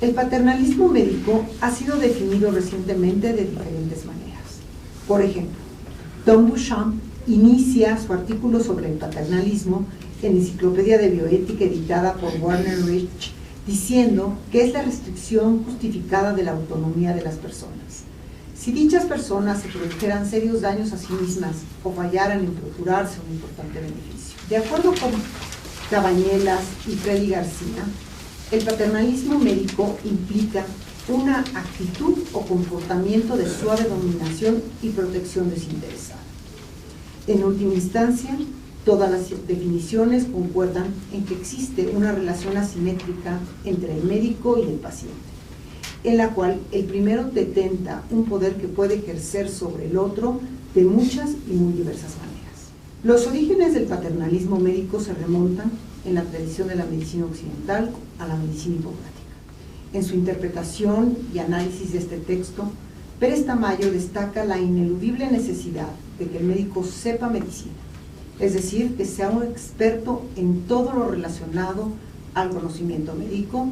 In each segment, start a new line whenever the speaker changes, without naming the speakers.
El paternalismo médico ha sido definido recientemente de diferentes maneras. Por ejemplo, Tom Beauchamp inicia su artículo sobre el paternalismo en Enciclopedia de Bioética editada por Warner Rich, diciendo que es la restricción justificada de la autonomía de las personas. Si dichas personas se produjeran serios daños a sí mismas o fallaran en procurarse un importante beneficio. De acuerdo con Cabañelas y Freddy García, el paternalismo médico implica una actitud o comportamiento de suave dominación y protección desinteresada. En última instancia, todas las definiciones concuerdan en que existe una relación asimétrica entre el médico y el paciente, en la cual el primero detenta un poder que puede ejercer sobre el otro de muchas y muy diversas maneras. Los orígenes del paternalismo médico se remontan en la tradición de la medicina occidental a la medicina hipocrática. En su interpretación y análisis de este texto, Pérez Tamayo destaca la ineludible necesidad de que el médico sepa medicina, es decir, que sea un experto en todo lo relacionado al conocimiento médico,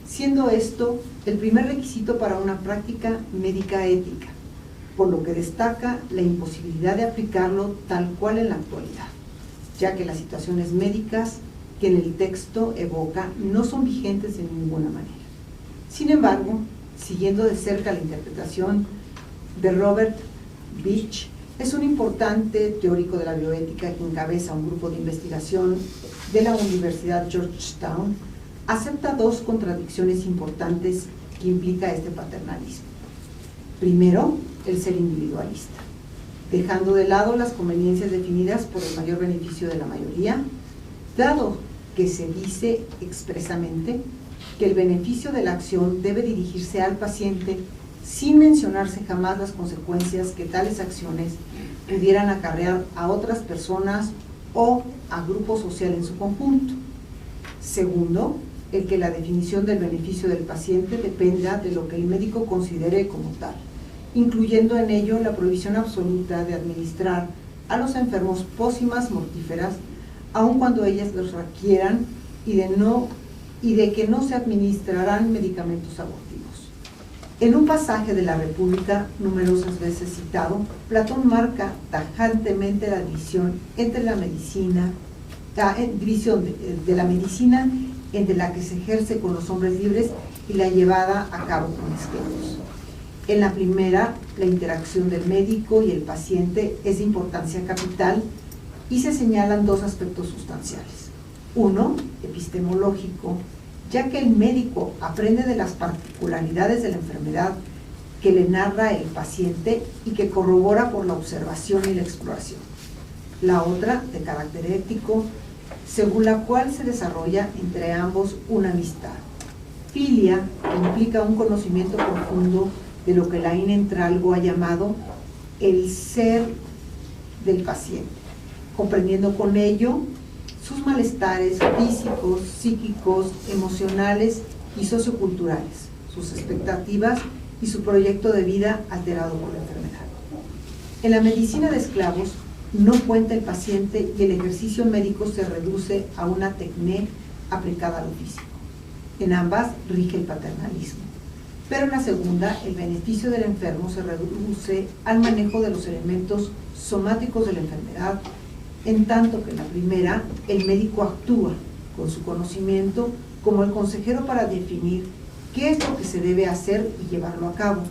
siendo esto el primer requisito para una práctica médica ética, por lo que destaca la imposibilidad de aplicarlo tal cual en la actualidad, ya que las situaciones médicas que en el texto evoca no son vigentes de ninguna manera. Sin embargo, siguiendo de cerca la interpretación de Robert Beach, es un importante teórico de la bioética que encabeza un grupo de investigación de la Universidad Georgetown, acepta dos contradicciones importantes que implica este paternalismo. Primero, el ser individualista, dejando de lado las conveniencias definidas por el mayor beneficio de la mayoría, dado que se dice expresamente que el beneficio de la acción debe dirigirse al paciente sin mencionarse jamás las consecuencias que tales acciones pudieran acarrear a otras personas o a grupo social en su conjunto. Segundo, el que la definición del beneficio del paciente dependa de lo que el médico considere como tal, incluyendo en ello la prohibición absoluta de administrar a los enfermos pócimas mortíferas, aun cuando ellas los requieran, y de que no se administrarán medicamentos abortivos. En un pasaje de la República, numerosas veces citado, Platón marca tajantemente la división entre la medicina, de la medicina entre la que se ejerce con los hombres libres y la llevada a cabo con esclavos. En la primera, la interacción del médico y el paciente es de importancia capital y se señalan dos aspectos sustanciales. Uno, epistemológico, ya que el médico aprende de las particularidades de la enfermedad que le narra el paciente y que corrobora por la observación y la exploración. La otra, de carácter ético, según la cual se desarrolla entre ambos una amistad. Filia, que implica un conocimiento profundo de lo que Laín Entralgo ha llamado el ser del paciente, comprendiendo con ello sus malestares físicos, psíquicos, emocionales y socioculturales, sus expectativas y su proyecto de vida alterado por la enfermedad. En la medicina de esclavos no cuenta el paciente y el ejercicio médico se reduce a una tecné aplicada a lo físico. En ambas rige el paternalismo, pero en la segunda el beneficio del enfermo se reduce al manejo de los elementos somáticos de la enfermedad, en tanto que en la primera el médico actúa con su conocimiento como el consejero para definir qué es lo que se debe hacer y llevarlo a cabo,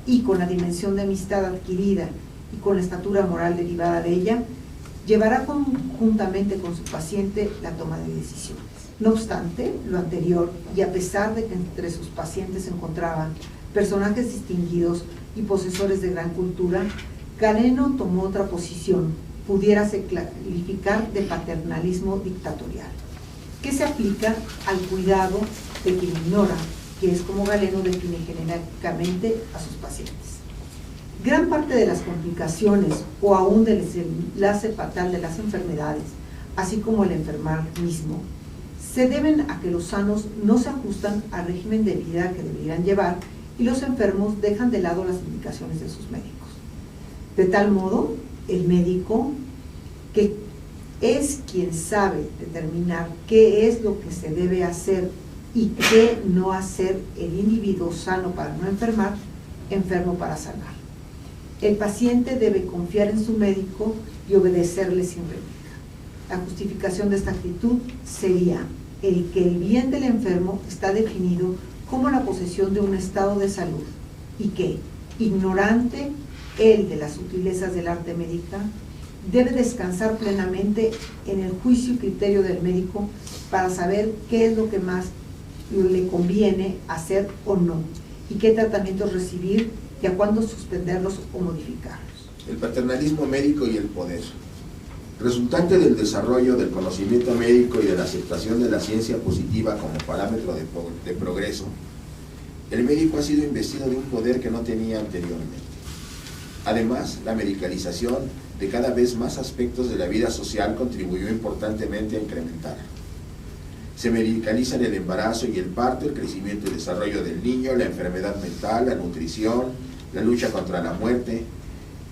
y con la dimensión de amistad adquirida y con la estatura moral derivada de ella, llevará conjuntamente con su paciente la toma de decisiones. No obstante lo anterior, y a pesar de que entre sus pacientes se encontraban personajes distinguidos y posesores de gran cultura, Galeno tomó otra posición, pudiérase calificar de paternalismo dictatorial, que se aplica al cuidado de quien ignora, que es como Galeno define genéricamente a sus pacientes. Gran parte de las complicaciones o aún del desenlace fatal de las enfermedades, así como el enfermar mismo, se deben a que los sanos no se ajustan al régimen de vida que deberían llevar y los enfermos dejan de lado las indicaciones de sus médicos. De tal modo, el médico, que es quien sabe determinar qué es lo que se debe hacer y qué no hacer el individuo sano para no enfermar, enfermo para sanar. El paciente debe confiar en su médico y obedecerle sin réplica. La justificación de esta actitud sería el que el bien del enfermo está definido como la posesión de un estado de salud y que, ignorante él de las sutilezas del arte médica, debe descansar plenamente en el juicio y criterio del médico para saber qué es lo que más le conviene hacer o no, y qué tratamientos recibir y a cuándo suspenderlos o modificarlos.
El paternalismo médico y el poder. Resultante del desarrollo del conocimiento médico y de la aceptación de la ciencia positiva como parámetro de progreso, el médico ha sido investido de un poder que no tenía anteriormente. Además, la medicalización de cada vez más aspectos de la vida social contribuyó importantemente a incrementarla. Se medicalizan el embarazo y el parto, el crecimiento y desarrollo del niño, la enfermedad mental, la nutrición, la lucha contra la muerte,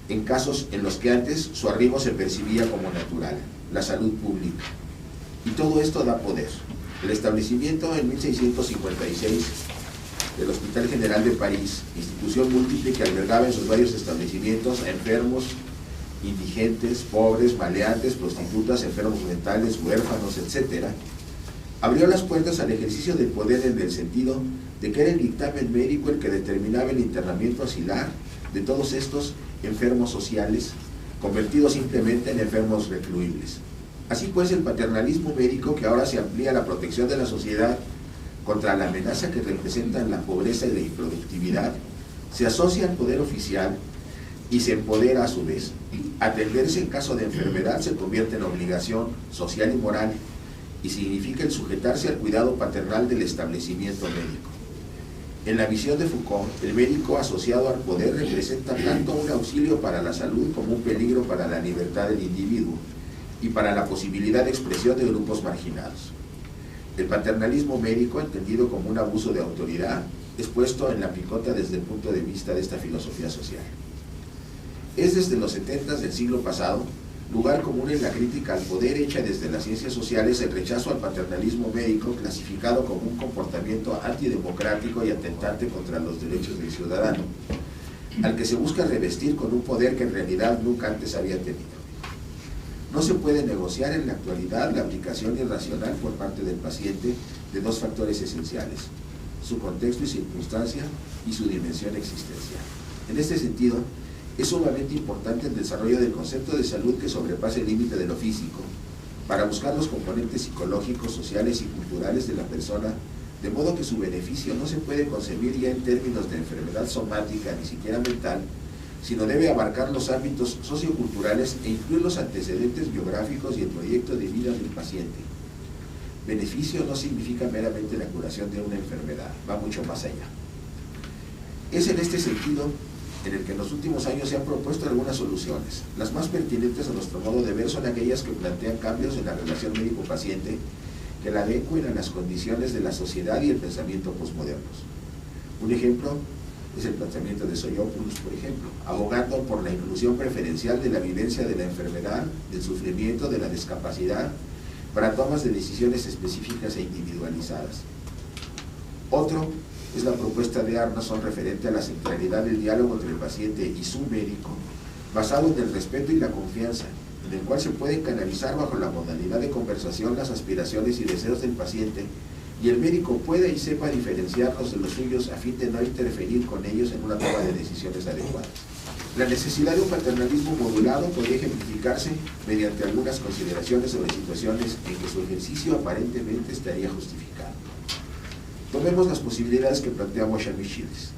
en casos en los que antes su arribo se percibía como natural, la salud pública. Y todo esto da poder. El establecimiento en 1656 del Hospital General de París, institución múltiple que albergaba en sus varios establecimientos a enfermos, indigentes, pobres, maleantes, prostitutas, enfermos mentales, huérfanos, etc., abrió las puertas al ejercicio del poder en el sentido de que era el dictamen médico el que determinaba el internamiento asilar de todos estos enfermos sociales, convertidos simplemente en enfermos recluibles. Así pues, el paternalismo médico, que ahora se amplía a la protección de la sociedad contra la amenaza que representan la pobreza y la improductividad, se asocia al poder oficial y se empodera a su vez. Atenderse en caso de enfermedad se convierte en obligación social y moral, y significa el sujetarse al cuidado paternal del establecimiento médico. En la visión de Foucault, el médico asociado al poder representa tanto un auxilio para la salud como un peligro para la libertad del individuo y para la posibilidad de expresión de grupos marginados. El paternalismo médico, entendido como un abuso de autoridad, es puesto en la picota desde el punto de vista de esta filosofía social. Es desde los 70 del siglo pasado lugar común en la crítica al poder hecha desde las ciencias sociales el rechazo al paternalismo médico, clasificado como un comportamiento antidemocrático y atentante contra los derechos del ciudadano, al que se busca revestir con un poder que en realidad nunca antes había tenido. No se puede negociar en la actualidad la aplicación irracional por parte del paciente de dos factores esenciales: su contexto y circunstancia y su dimensión existencial. En este sentido, es sumamente importante el desarrollo del concepto de salud que sobrepase el límite de lo físico, para buscar los componentes psicológicos, sociales y culturales de la persona, de modo que su beneficio no se puede concebir ya en términos de enfermedad somática, ni siquiera mental, sino debe abarcar los ámbitos socioculturales e incluir los antecedentes biográficos y el proyecto de vida del paciente. Beneficio no significa meramente la curación de una enfermedad, va mucho más allá. Es en este sentido en el que en los últimos años se han propuesto algunas soluciones. Las más pertinentes a nuestro modo de ver son aquellas que plantean cambios en la relación médico-paciente que la adecuen a las condiciones de la sociedad y el pensamiento posmodernos. Un ejemplo es el planteamiento de Soyopoulos, por ejemplo, abogando por la inclusión preferencial de la vivencia de la enfermedad, del sufrimiento, de la discapacidad, para tomas de decisiones específicas e individualizadas. Otro es la propuesta de Arnason referente a la centralidad del diálogo entre el paciente y su médico, basado en el respeto y la confianza, en el cual se pueden canalizar bajo la modalidad de conversación las aspiraciones y deseos del paciente, y el médico pueda y sepa diferenciarlos de los suyos a fin de no interferir con ellos en una toma de decisiones adecuadas. La necesidad de un paternalismo modulado podría ejemplificarse mediante algunas consideraciones sobre situaciones en que su ejercicio aparentemente estaría justificado. Tomemos las posibilidades que plantea Moshami Shields.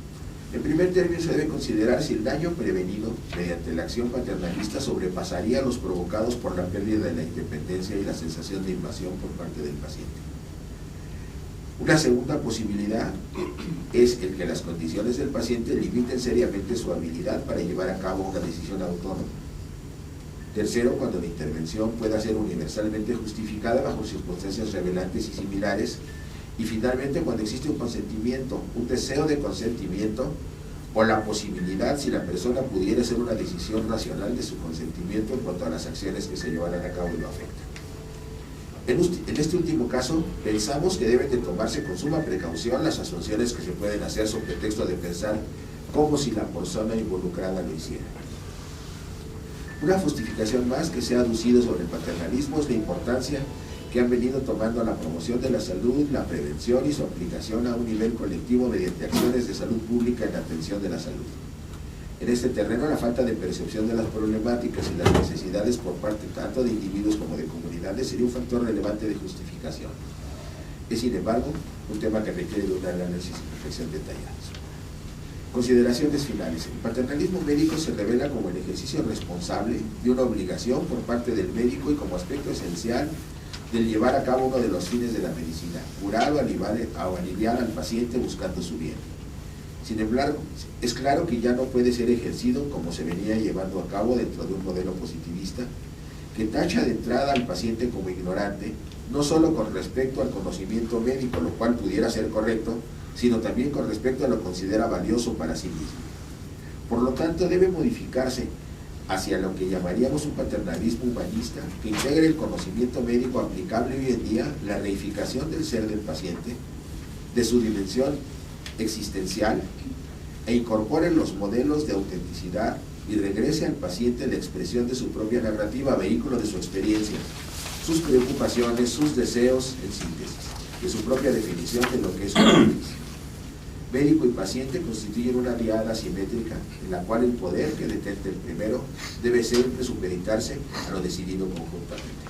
En primer término, se debe considerar si el daño prevenido mediante la acción paternalista sobrepasaría los provocados por la pérdida de la independencia y la sensación de invasión por parte del paciente. Una segunda posibilidad es el que las condiciones del paciente limiten seriamente su habilidad para llevar a cabo una decisión autónoma. Tercero, cuando la intervención pueda ser universalmente justificada bajo circunstancias revelantes y similares. Y finalmente, cuando existe un consentimiento, un deseo de consentimiento, o la posibilidad, si la persona pudiera hacer una decisión racional de su consentimiento en cuanto a las acciones que se llevarán a cabo y lo afectan. En este último caso, pensamos que deben de tomarse con suma precaución las asunciones que se pueden hacer sobre pretexto de pensar como si la persona involucrada lo hiciera. Una justificación más que se ha aducido sobre el paternalismo es la importancia que han venido tomando la promoción de la salud, la prevención y su aplicación a un nivel colectivo mediante acciones de salud pública en la atención de la salud. En este terreno, la falta de percepción de las problemáticas y las necesidades por parte tanto de individuos como de comunidades sería un factor relevante de justificación. Es, sin embargo, un tema que requiere de un análisis y reflexión detallados. Consideraciones finales. El paternalismo médico se revela como el ejercicio responsable de una obligación por parte del médico y como aspecto esencial del llevar a cabo uno de los fines de la medicina, curar o aliviar al paciente buscando su bien. Sin embargo, es claro que ya no puede ser ejercido como se venía llevando a cabo dentro de un modelo positivista que tacha de entrada al paciente como ignorante, no solo con respecto al conocimiento médico, lo cual pudiera ser correcto, sino también con respecto a lo que considera valioso para sí mismo. Por lo tanto, debe modificarse hacia lo que llamaríamos un paternalismo humanista que integre el conocimiento médico aplicable hoy en día, la reificación del ser del paciente, de su dimensión existencial, e incorpore los modelos de autenticidad y regrese al paciente la expresión de su propia narrativa, vehículo de su experiencia, sus preocupaciones, sus deseos, en síntesis, de su propia definición de lo que es una medicina. Médico y paciente constituyen una diada simétrica en la cual el poder que detente el primero debe siempre supeditarse a lo decidido conjuntamente.